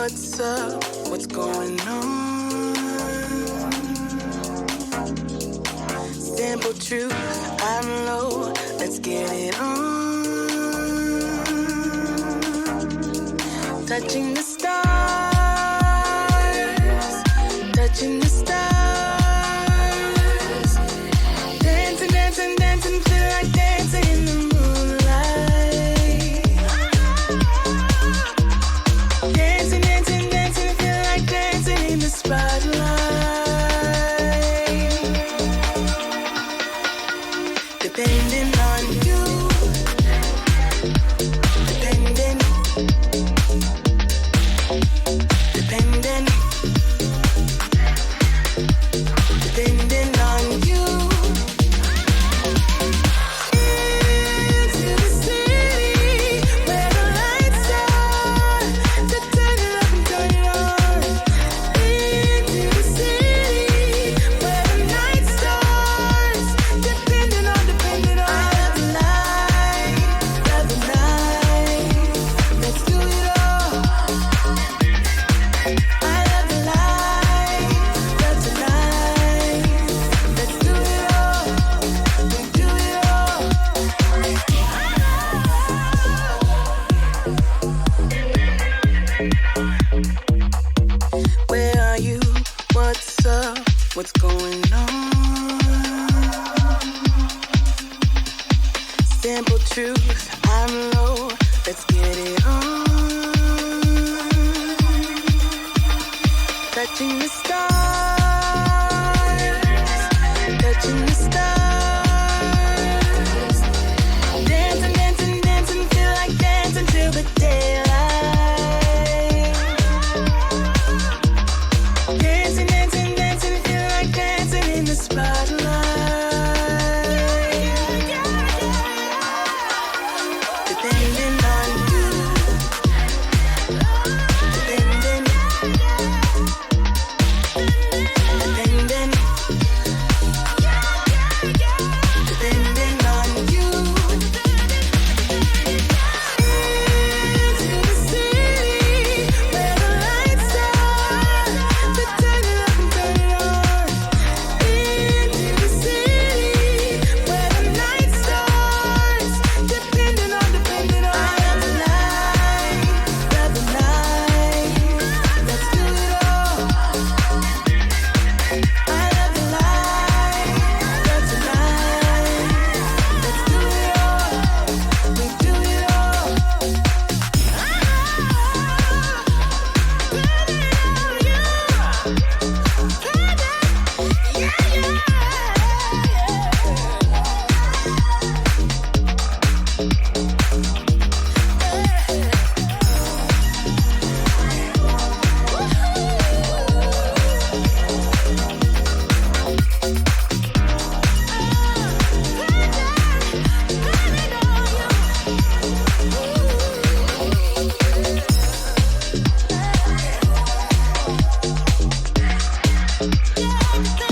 what's up, what's going on? Simple truth, I'm low, let's get it on. Touching the stars, touching the stars. Dancing, dancing, dancing, feel like dancing in the moonlight. Dancing, dancing, dancing, feel like dancing in the spotlight. Depending on you, depending, depending, depending on you. Into the city where the lights are, to turn it up and turn it on. Into the city where the night starts, depending on, depending on. I love the night, love the night. Let's do it all. I love the light, love the night. Let's do it all. We do it all. Where are you? What's up? What's going on? Simple truth, I'm low, let's get it on. Touching the stars, touching the stars. Dancing, dancing, dancing, feel like dancing till the daylight. Dancing, dancing, dancing, feel like dancing in the spotlight. Depending on you, depending, depending, depending on you. Into the city where the lights are, to turn it up and turn it on. Into the city where the night starts, depending on, depending on. I love the night, love the night. Let's do it all. I love the light, love the night. Let's do it all. We do it all. Yeah.